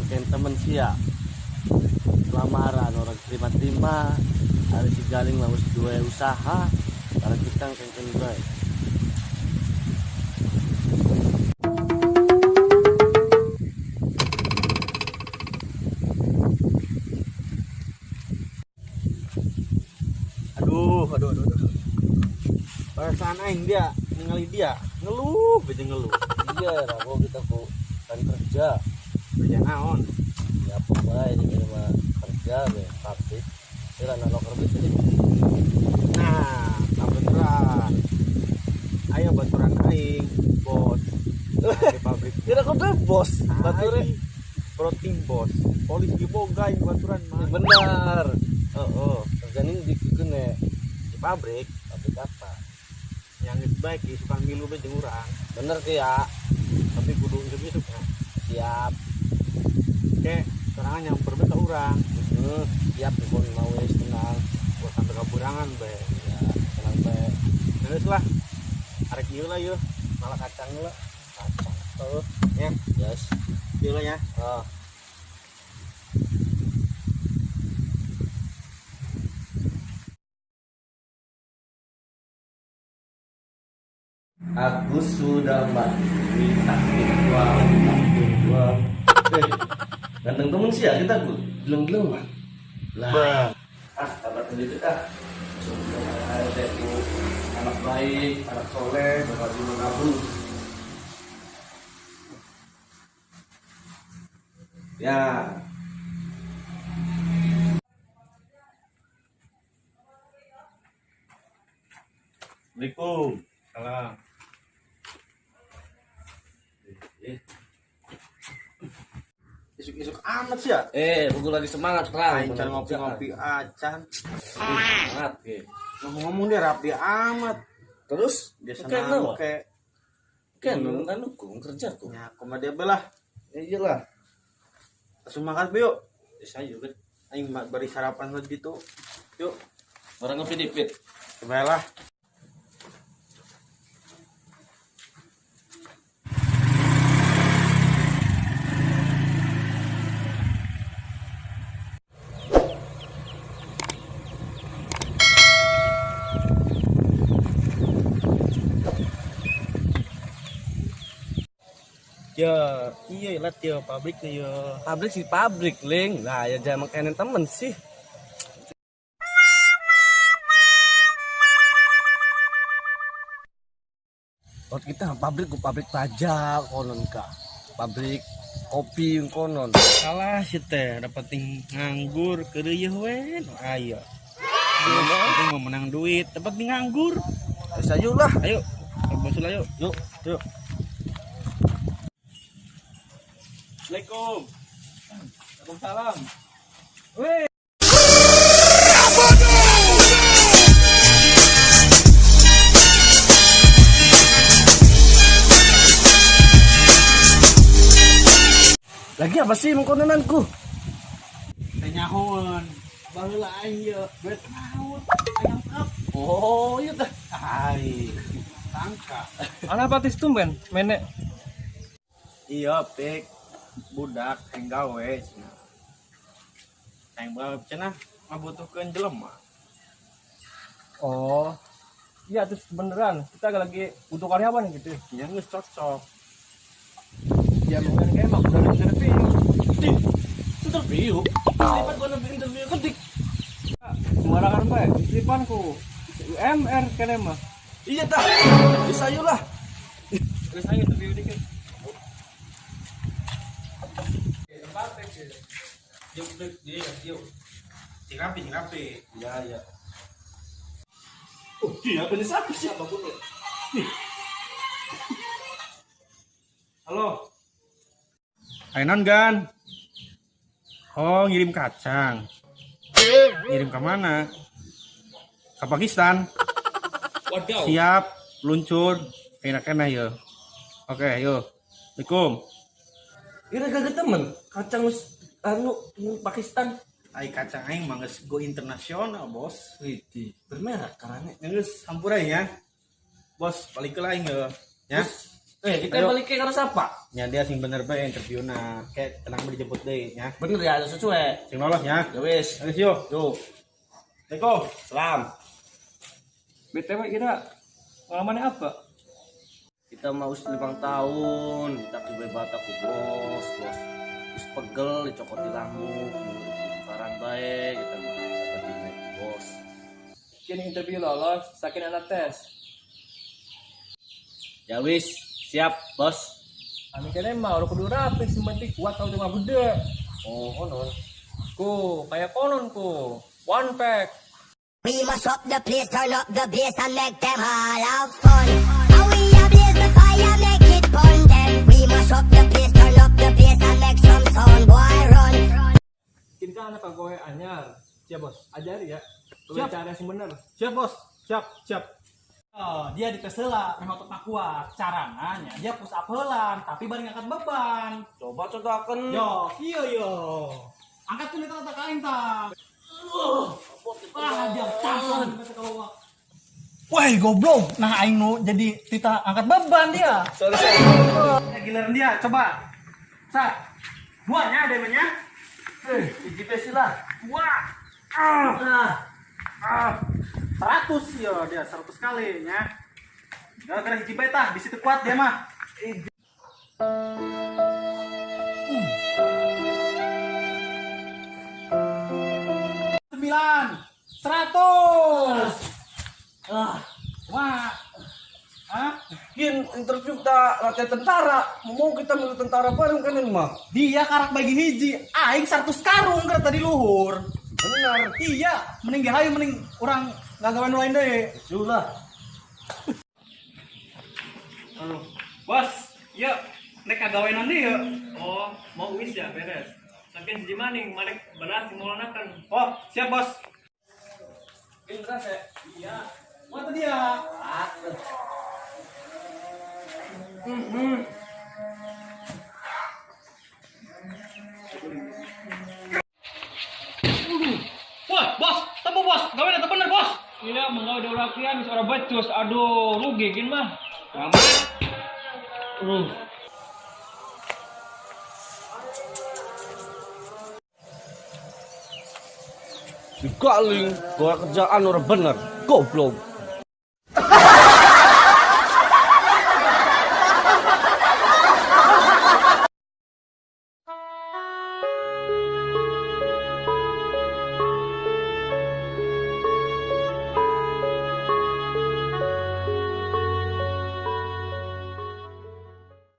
mungkin temen sih ya lamaran orang terima-terima ada si galing mau dua usaha kalau kita kengkeng baik. Aduh. Perasaan aing dia ningali dia ngeluh aja ngeluh. Iya lah kok kita kok kan kerja Kerja naon? ya apa baik ini mah kerja be pabrik kira anak kerja sih. Nah, kebetulan ayo baturan aing bos di pabrik. Kira kok be bos bature. Protein bos. Polis diboga yang baturan mah. Benar. Oh kerjaan ini bikin Di pabrik apa yang itu baik di suka milu be jeung urang. bener sih ya. Tapi kudu besok ya. Siap. Oke, sorangan nyamper be ka urang. Siap pun mau wis tenang Gua sampai kaburangan be. ya tenang be. Terus lah. Arek ieu lah yeuh. Malah kacang lah. Kacang tuh Ya, yes. ieu lah ya. Oh. Aku sudah mati takdir gua. Ganteng temen sih ya kita gue belum lah. Bah. Kabar sendiri sudah ada itu anak baik, anak soleh, berbagi menabung. Ya. Assalamualaikum. Salam. Isuk-isuk amat sih ya. Buku lagi semangat terang. Aing can ngopi-ngopi acan. Semangat, Ngomong-ngomong dia rapi amat. Terus Biasa kan lo, kayak kan aku kerja tuh. ya koma dia belah. Iyalah. Langsung makan be yuk. Saya juga. Aing bari sarapan lagi gitu. Yuk, Orang ngopi dipit. coba lah. Ya, iya lah ya pabrik ya. Pabrik sih pabrik, Ling. Nah, ya jangan makanin temen sih. Kalau kita pabrik pajak konon kah. Pabrik kopi konon. Salah sih teh dapat nganggur keureuh we. Ayo. Kita mau menang duit, dapat nganggur. Sayur lah. Ayo, bos lah yuk. Yuk. Assalamualaikum. Waalaikumsalam. Weh. Lagi apa sih mengkononanku? Tanyahoan. Baheula aing ye, duit naon? Ayam kap. Oh, iya dah. Ai. Tangka. Anak batis tumben, menek. Iya, pek budak yang gawe cenah. Yang gawe cenah ngabutuhkeun jelema. Oh, iya terus beneran. Kita lagi butuh karyawan gitu. Ya geus cocok. Ya mungkin kayak mah udah interview. Interview. Lipat gua nabi interview kedik. Sembarangan bae, istripanku. UMR kene mah. Iya dah. Bisa yuk lah. Terus ayo interview dikit. Yuk. Cing rapi. Ya. Oh, dia bener siapa bu? Halo. Ainon Gan. Oh, ngirim kacang. Ngirim ke mana? Ke Pakistan. Waduh. Siap, luncur. Enak-enak ya. Oke, yuk. Assalamualaikum. Kira kagak temen kacang Pakistan. Ai kacang aing mah geus go internasional, Bos. Bermerek karena Geus hampura ya. Bos, balik ke lain ya. Ya. Kita Ayo. balik ke karena siapa? Nya dia sing bener bae interview na. Kayak tenang mau dijemput deh nya. Bener ya, ada sesuai. Sing lolos nya. Ya wis. Ayo yo. Yo. Assalamualaikum. Salam. BTW kira pengalamannya apa? Kita mau 5 tahun, kita ke bata ku bos. Terus pegel, dicokoti lamuk, saran baik, kita mau seperti ini bos. Kini interview lolos, sakin anak tes. Ya wis, siap bos. Kami kira mah udah kudu rapi, sementing kuat kalau cuma gede. Oh, non. Ku, kayak konon ku. One pack. We must up the place, turn up the bass and make them all have fun. And we ablaze the fire, make it fun then. We must up the place, turn up the bass and make some sound, boy run. Kita anak pegawai anyar. Siap bos, ajari ya. Siap. Cara yang bener. Siap bos. Siap, siap. Oh, dia di pesela, otot kuat. Carananya dia push up heula, tapi bari ngangkat beban. Coba codakan. Yo, iya yo. Angkat tuh kita kain ta. Dia tahan kalau wah, goblok. Nah, aing nu jadi kita angkat beban dia. Giliran dia, coba. Sa. Duanya ada namanya. Hiji besi lah. Wah. 100 ya dia 100 kali nya. Udah kena hiji bae tah, di situ kuat dia mah. 100. Wah. Hah? Kin interview kita latihan tentara. Mau kita milih tentara bareng kan ini mah. Dia karak bagi hiji, aing 100 karung keur tadi luhur. Benar. Iya, mending hayu mending orang ngagawean lain deh. Sudah. Bos, yuk. Nek kagawenan deh yuk. Oh, mau wis ya beres. Saking si maning, malek beras simulanakan. Oh, siap bos. Ini beras ya? Iya. Mana dia? Wah, bos, temu bos, gawe eta bener bos. Iya, menggawe da lakian suara becus, aduh, rugi gin mah. Dikaling, gua kerjaan orang bener. Goblok.